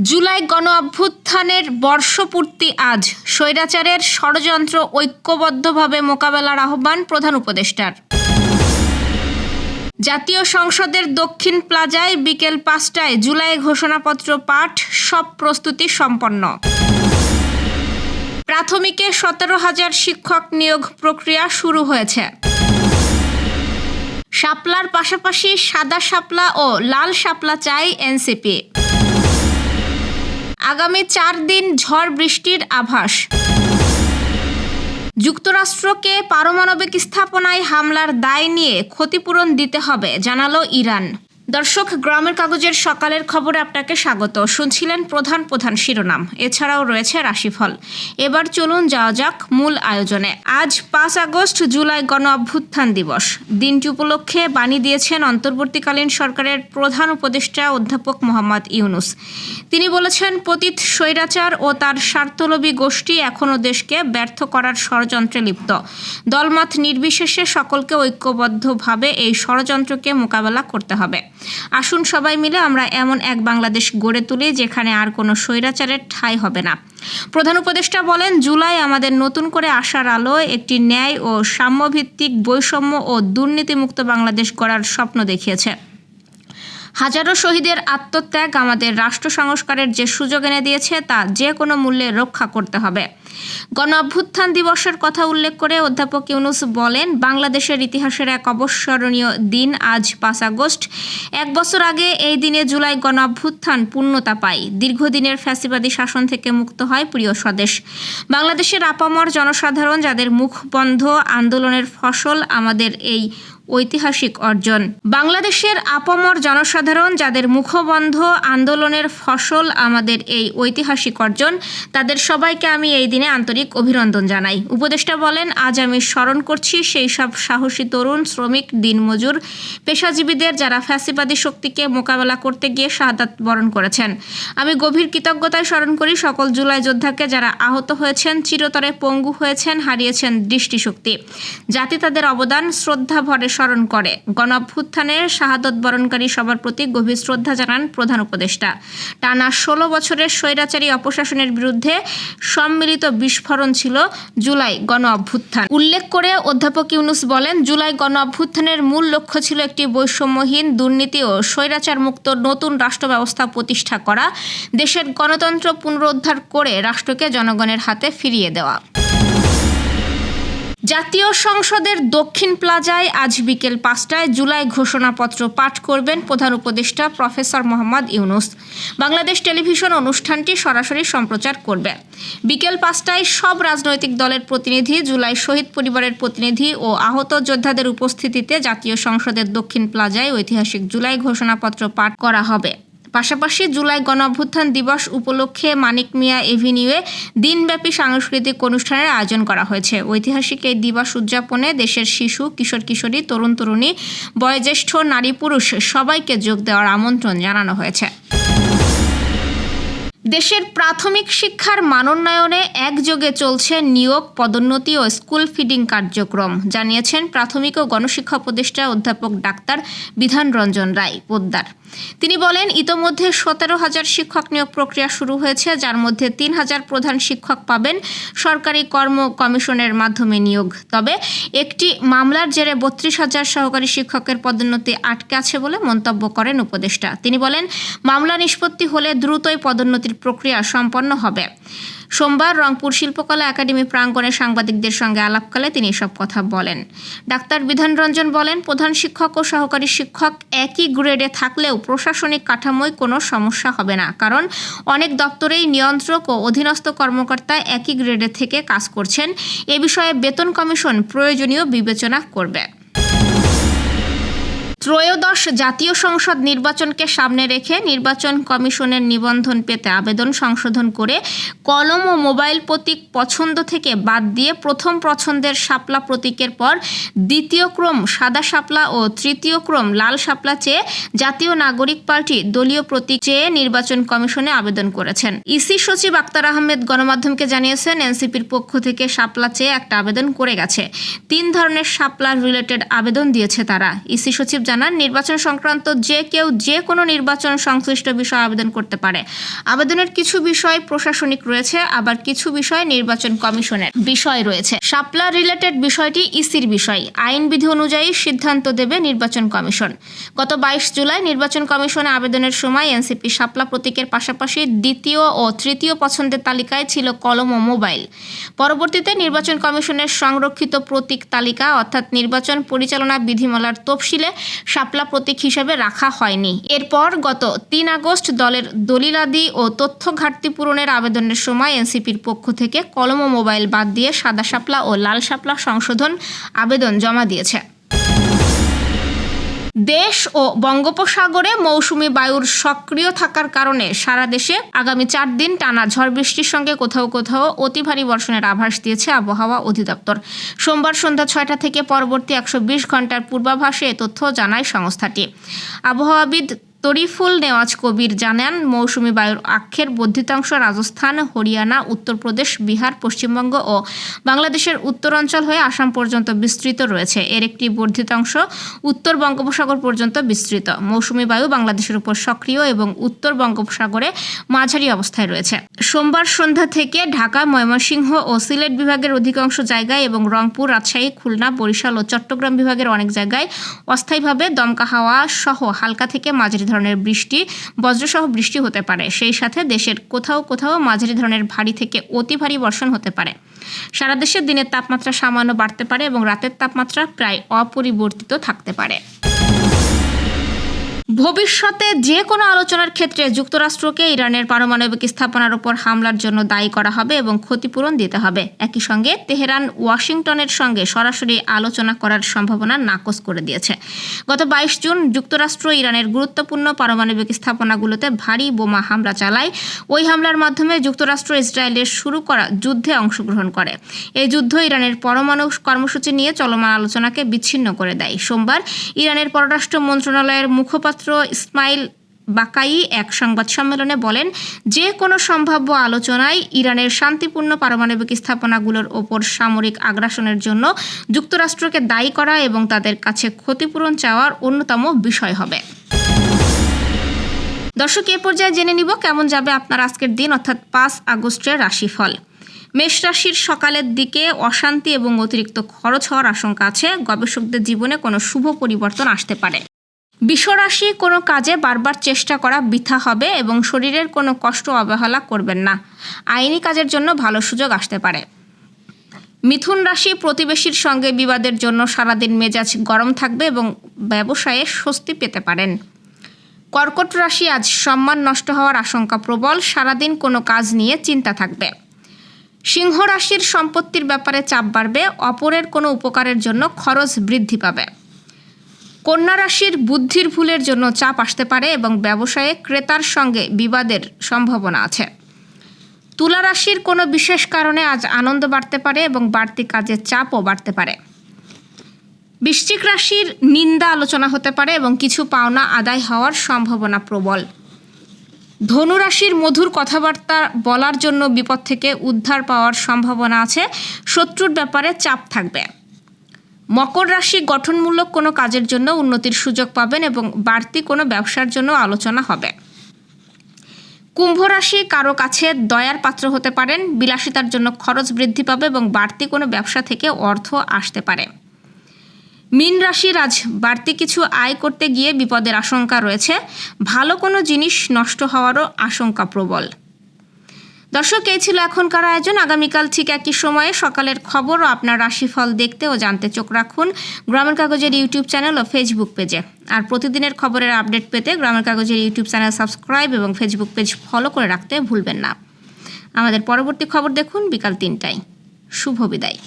জুলাই গণ অভ্যুত্থানের বর্ষপূর্তি আজ। স্বৈরাচারের ষড়যন্ত্র ঐক্যবদ্ধভাবে মোকাবেলার আহ্বান প্রধান উপদেষ্টার। জাতীয় সংসদের দক্ষিণ প্লাজায় বিকেল ৫টায় জুলাই ঘোষণাপত্র পাঠ, সব প্রস্তুতি সম্পন্ন। প্রাথমিকে ১৭,০০০ শিক্ষক নিয়োগ প্রক্রিয়া শুরু হয়েছে। শাপলার পাশাপাশি সাদা শাপলা ও লাল শাপলা চায় এনসিপি। আগামী ৪ দিন ঝড় বৃষ্টির আভাস। যুক্তরাষ্ট্রকে পারমাণবিক স্থাপনায় হামলার দায় নিয়ে ক্ষতিপূরণ দিতে হবে, জানালো ইরান। দর্শক, গ্রামের কাগজের সকালের খবরে আপনাকে স্বাগত। শুনছিলেন প্রধান শিরোনাম, এছাড়াও রয়েছে রাশিফল। এবার চলুন যাওয়া যাক মূল আয়োজনে। আজ ৫ আগস্ট জুলাই গণ অভ্যুত্থান দিবস। দিনটি উপলক্ষে বাণী দিয়েছেন অন্তর্বর্তীকালীন সরকারের প্রধান উপদেষ্টা অধ্যাপক মোহাম্মদ ইউনূস। তিনি বলেছেন, পতিত স্বৈরাচার ও তার স্বার্থলোভী গোষ্ঠী এখনও দেশকে ব্যর্থ করার ষড়যন্ত্রে লিপ্ত। দলমত নির্বিশেষে সকলকে ঐক্যবদ্ধভাবে এই ষড়যন্ত্রকে মোকাবেলা করতে হবে। আসুন সবাই মিলে আমরা এমন এক বাংলাদেশ গড়ে তুলি যেখানে আর কোনো স্বৈরাচারের ঠাঁই হবে না। প্রধান উপদেষ্টা বলেন, জুলাই আমাদের নতুন করে আশার আলোয় একটি ন্যায় ও সাম্যভিত্তিক, বৈষম্য ও দুর্নীতিমুক্ত বাংলাদেশ গড়ার স্বপ্ন দেখিয়েছে। হাজারো শহীদের আত্মত্যাগ আমাদের রাষ্ট্র সংস্কারের যে সুযোগ এনে দিয়েছে তা যে কোনো মূল্যে রক্ষা করতে হবে। গণ অভ্যুত্থান দিবসের কথা উল্লেখ করে অধ্যাপক ইউনূস বলেন, বাংলাদেশের ইতিহাসের এক অবিস্মরণীয় দিন আজ ৫ আগস্ট। ১ বছর আগে এই দিনে জুলাই গণ অভ্যুত্থান পূর্ণতা পায়। দীর্ঘদিনের ফ্যাসিবাদী শাসন থেকে মুক্ত হয় প্রিয় স্বদেশ। বাংলাদেশের আপামর জনসাধারণ যাদের মুখবন্ধ আন্দোলনের ফসল আমাদের এই ঐতিহাসিক অর্জন। বাংলাদেশের আপামর জনসাধারণ যাদের মুখবন্ধ আন্দোলনের ফসল আমাদের এই ঐতিহাসিক অর্জন, তাদের সবাইকে আমি এই দিনে আন্তরিক অভিনন্দন জানাই। উপদেষ্টা বলেন, আজ আমি স্মরণ করছি সেই সব সাহসী তরুণ, শ্রমিক, দিনমজুর, পেশাজীবীদের যারা ফ্যাসিবাদী শক্তিকে মোকাবেলা করতে গিয়ে শাহাদাত বরণ করেছেন। আমি গভীর কৃতজ্ঞতায় স্মরণ করি সকল জুলাই যোদ্ধাকে যারা আহত হয়েছেন, চিরতরে পঙ্গু হয়েছেন, হারিয়েছেন দৃষ্টিশক্তি। জাতি তাদের অবদান শ্রদ্ধা ভরে স্মরণ করে। গণ অভ্যুত্থানের শাহাদত বরণকারী সবার প্রতি গভীর শ্রদ্ধা জানান প্রধান উপদেষ্টা। টানা ১৬ বছরের স্বৈরাচারী অপশাসনের বিরুদ্ধে সম্মিলিত বিস্ফোরণ ছিল জুলাই গণ অভ্যুত্থান। উল্লেখ করে অধ্যাপক ইউনূস বলেন, জুলাই গণ অভ্যুত্থানের মূল লক্ষ্য ছিল একটি বৈষম্যহীন, দুর্নীতি ও স্বৈরাচার মুক্ত নতুন রাষ্ট্র ব্যবস্থা প্রতিষ্ঠা করা, দেশের গণতন্ত্র পুনরুদ্ধার করে রাষ্ট্রকে জনগণের হাতে ফিরিয়ে দেওয়া। জাতীয় সংসদের দক্ষিণ প্লাজায় আজ বিকেল ৫টায় জুলাই ঘোষণাপত্র পাঠ করবেন প্রধান উপদেষ্টা প্রফেসর মোহাম্মদ ইউনূস। বাংলাদেশ টেলিভিশন অনুষ্ঠানটি সরাসরি সম্প্রচার করবে। বিকেল ৫টায় সব রাজনৈতিক দলের প্রতিনিধি, জুলাই শহীদ পরিবারের প্রতিনিধি ও আহত যোদ্ধাদের উপস্থিতিতে জাতীয় সংসদের দক্ষিণ প্লাজায় ঐতিহাসিক জুলাই ঘোষণাপত্র পাঠ করা হবে। পাশাপাশি জুলাই গণ অভ্যুত্থান দিবস উপলক্ষে মানিক মিয়া এভিনিউয়ে দিনব্যাপী সাংস্কৃতিক অনুষ্ঠানের আয়োজন করা হয়েছে। ঐতিহাসিক এই দিবস উদযাপনে দেশের শিশু, কিশোর কিশোরী, তরুণ তরুণী, বয়োজ্যেষ্ঠ, নারী পুরুষ সবাইকে যোগ দেওয়ার আমন্ত্রণ জানানো হয়েছে। দেশের প্রাথমিক শিক্ষার মানোন্নয়নে একযোগে চলছে নিয়োগ, পদোন্নতি ও স্কুল ফিডিং কার্যক্রম, জানিয়েছেন প্রাথমিক ও গণশিক্ষা উপদেষ্টা অধ্যাপক ডাক্তার বিধান রঞ্জন রায় পোদ্দার। তিনি বলেন, ইতোমধ্যে ১৭,০০০ শিক্ষক নিয়োগ প্রক্রিয়া শুরু হয়েছে, যার মধ্যে ৩,০০০ প্রধান শিক্ষক পাবেন সরকারি কর্ম কমিশনের মাধ্যমে নিয়োগ। তবে একটি মামলার জেরে ৩২,০০০ সহকারী শিক্ষকের পদোন্নতি আটকে আছে বলে মন্তব্য করেন উপদেষ্টা। তিনি বলেন, মামলা নিষ্পত্তি হলে দ্রুতই পদোন্নতির প্রক্রিয়া সম্পন্ন হবে। সোমবার রংপুর শিল্পকলা একাডেমি প্রাঙ্গণে সাংবাদিকদের সঙ্গে আলাপকালে তিনি এসব কথা বলেন। ডাক্তার বিধান রঞ্জন বলেন, প্রধান শিক্ষক ও সহকারী শিক্ষক একই গ্রেডে থাকলেও প্রশাসনিক কাঠামোয় কোনো সমস্যা হবে না, কারণ অনেক দপ্তরেই নিয়ন্ত্রক ও অধীনস্থ কর্মকর্তা একই গ্রেডে থেকে কাজ করছেন। এ বিষয়ে বেতন কমিশন প্রয়োজনীয় বিবেচনা করবে। ত্রয়োদশ জাতীয় সংসদ নির্বাচনকে সামনে রেখে নির্বাচন কমিশনের নিবন্ধন পেতে আবেদন সংশোধন করে কলম ও মোবাইল প্রতীক পছন্দ থেকে বাদ দিয়ে প্রথম পছন্দের শাপলা প্রতীকের পর দ্বিতীয় ক্রম সাদা শাপলা ও তৃতীয় ক্রম লাল শাপলা চেয়ে জাতীয় নাগরিক পার্টি দলীয় প্রতীক চেয়ে নির্বাচন কমিশনে আবেদন করেছেন। ইসি সচিব আক্তার আহমেদ গণমাধ্যমকে জানিয়েছেন, এনসিপির পক্ষ থেকে শাপলা চেয়ে একটা আবেদন করে গেছে। 3 ধরনের শাপলা রিলেটেড আবেদন দিয়েছে তারা। ইসি সচিব জানান, নির্বাচন সংক্রান্ত যে কেউ যে কোনো নির্বাচন সংশ্লিষ্ট বিষয়ে আবেদন করতে পারে। আবেদনের কিছু বিষয় প্রশাসনিক রয়েছে, আবার কিছু বিষয় নির্বাচন কমিশনের বিষয় রয়েছে। শাপলা রিলেটেড বিষয়টি ইসির বিষয়। আইন বিধি অনুযায়ী সিদ্ধান্ত দেবে নির্বাচন কমিশন। গত 22 জুলাই নির্বাচন কমিশনে আবেদনের সময় এনসিপি শাপলা প্রতীকের পাশাপাশি দ্বিতীয় ও তৃতীয় পছন্দের তালিকায় ছিল কলম ও মোবাইল। পরবর্তীতে নির্বাচন কমিশনের সংরক্ষিত প্রতীক তালিকা অর্থাৎ নির্বাচন পরিচালনা বিধিমালার তফসিলে শাপলা প্রতীক হিসেবে রাখা হয়নি। এরপর গত 3 আগস্ট দলের দলিলাদি ও তথ্য ঘাটতি পূরণের আবেদনের সময় এনসিপির পক্ষ থেকে কলম ও মোবাইল বাদ দিয়ে সাদা শাপলা ও লাল শাপলা সংশোধন আবেদন জমা দিয়েছে। দেশ ও বঙ্গোপসাগরে মৌসুমি বায়ুর সক্রিয় থাকার কারণে সারা দেশে আগামী 4 দিন টানা ঝড় বৃষ্টির সঙ্গে কোথাও কোথাও অতি ভারী বর্ষণের আভাস দিয়েছে আবহাওয়া অধিদপ্তর। সোমবার সন্ধ্যা 6টা থেকে পরবর্তী 120 ঘন্টার পূর্বাভাসে এ তথ্য জানায় সংস্থাটি। আবহাওয়াবিদ তরিফুল নেওয়াজ কবির জানান, মৌসুমি বায়ুর অক্ষের বর্ধিতাংশ রাজস্থান, হরিয়ানা, উত্তরপ্রদেশ, বিহার, পশ্চিমবঙ্গ ও বাংলাদেশের উত্তরাঞ্চল হয়ে আসাম পর্যন্ত বিস্তৃত রয়েছে। এর একটি বর্ধিতাংশ উত্তর বঙ্গোপসাগর পর্যন্ত বিস্তৃত। মৌসুমি বায়ু বাংলাদেশের উপর সক্রিয় এবং উত্তর বঙ্গোপসাগরে মাঝারি অবস্থায় রয়েছে। সোমবার সন্ধ্যা থেকে ঢাকা, ময়মনসিংহ ও সিলেট বিভাগের অধিকাংশ জায়গায় এবং রংপুর, রাজশাহী, খুলনা, বরিশাল ও চট্টগ্রাম বিভাগের অনেক জায়গায় অস্থায়ীভাবে দমকা হাওয়া সহ হালকা থেকে মাঝারি ধরনের বৃষ্টি, বজ্রসহ বৃষ্টি হতে পারে। সেই সাথে দেশের কোথাও কোথাও মাঝারি ধরনের ভারী থেকে অতি ভারী বর্ষণ হতে পারে। সারা দেশে দিনের তাপমাত্রা সামান্য বাড়তে পারে এবং রাতের তাপমাত্রা প্রায় অপরিবর্তিত থাকতে পারে। ভবিষ্যতে যে কোনো আলোচনার ক্ষেত্রে যুক্তরাষ্ট্রকে ইরানের পারমাণবিক স্থাপনার উপর হামলার জন্য দায়ী করা হবে এবং ক্ষতিপূরণ দিতে হবে। একই সঙ্গে তেহরান ওয়াশিংটনের সঙ্গে সরাসরি আলোচনা করার সম্ভাবনা নাকচ করে দিয়েছে। গত 22 জুন যুক্তরাষ্ট্র ইরানের গুরুত্বপূর্ণ পারমাণবিক স্থাপনাগুলোতে ভারী বোমা হামলা চালায়। ওই হামলার মাধ্যমে যুক্তরাষ্ট্র ইসরায়েলের শুরু করা যুদ্ধে অংশগ্রহণ করে। এই যুদ্ধ ইরানের পরমাণু কর্মসূচি নিয়ে চলমান আলোচনাকে বিচ্ছিন্ন করে দেয়। সোমবার ইরানের পররাষ্ট্র মন্ত্রণালয়ের মুখপাত্র ইসমাইল বাকাই এক সংবাদ সম্মেলনে বলেন, যে কোনো সম্ভাব্য আলোচনায় ইরানের শান্তিপূর্ণ পারমাণবিক স্থাপনাগুলোর ওপর সামরিক আগ্রাসনের জন্য যুক্তরাষ্ট্রকে দায়ী করা এবং তাদের কাছে ক্ষতিপূরণ চাওয়ার অন্যতম বিষয় হবে। দর্শক, এ পর্যায়ে জেনে নিব কেমন যাবে আপনার আজকের দিন অর্থাৎ 5 আগস্টের রাশিফল। মেষ রাশির সকালের দিকে অশান্তি এবং অতিরিক্ত খরচ হওয়ার আশঙ্কা আছে। গবেষকদের জীবনে কোনো শুভ পরিবর্তন আসতে পারে। বৃষ রাশি, কোনো কাজে বারবার চেষ্টা করা বৃথা হবে এবং শরীরের কোনো কষ্ট অবহেলা করবেন না। আইনি কাজের জন্য ভালো সুযোগ আসতে পারে। মিথুন রাশি, প্রতিবেশীর সঙ্গে বিবাদের জন্য সারাদিন মেজাজ গরম থাকবে এবং ব্যবসায়ে স্বস্তি পেতে পারেন। কর্কট রাশি, আজ সম্মান নষ্ট হওয়ার আশঙ্কা প্রবল। সারাদিন কোনো কাজ নিয়ে চিন্তা থাকবে। সিংহ রাশির, সম্পত্তির ব্যাপারে চাপ বাড়বে। অপরের কোনো উপকারের জন্য খরচ বৃদ্ধি পাবে। কন্যা রাশির, বুদ্ধির ভুলের জন্য চাপ আসতে পারে এবং ব্যবসায়ে ক্রেতার সঙ্গে বিবাদের সম্ভাবনা আছে। তুলা রাশির, কোনো বিশেষ কারণে আজ আনন্দ বাড়তে পারে এবং বাড়তি কাজের চাপও বাড়তে পারে। বৃশ্চিক রাশির, নিন্দা আলোচনা হতে পারে এবং কিছু পাওনা আদায় হওয়ার সম্ভাবনা প্রবল। ধনু রাশির, মধুর কথাবার্তা বলার জন্য বিপদ থেকে উদ্ধার পাওয়ার সম্ভাবনা আছে। শত্রুর ব্যাপারে চাপ থাকবে। মকর রাশি, গঠনমূলক কোনো কাজের জন্য উন্নতির সুযোগ পাবেন এবং বাড়তি কোনো ব্যবসার জন্য আলোচনা হবে। কুম্ভ রাশি, কারো কাছে দয়ার পাত্র হতে পারেন। বিলাসিতার জন্য খরচ বৃদ্ধি পাবে এবং বাড়তি কোনো ব্যবসা থেকে অর্থ আসতে পারে। মীন রাশির, আজ বাড়তি কিছু আয় করতে গিয়ে বিপদের আশঙ্কা রয়েছে। ভালো কোনো জিনিস নষ্ট হওয়ারও আশঙ্কা প্রবল। দর্শক, এই ছিল এখনকার আয়োজন। আগামীকাল ঠিক একই সময়ে সকালের খবর ও আপনার রাশিফল দেখতে ও জানতে চোখ রাখুন গ্রামের কাগজের ইউটিউব চ্যানেল ও ফেসবুক পেজে। আর প্রতিদিনের খবরের আপডেট পেতে গ্রামের কাগজের ইউটিউব চ্যানেল সাবস্ক্রাইব এবং ফেসবুক পেজ ফলো করে রাখতে ভুলবেন না। আমাদের পরবর্তী খবর দেখুন বিকাল 3টায়। শুভ বিদায়।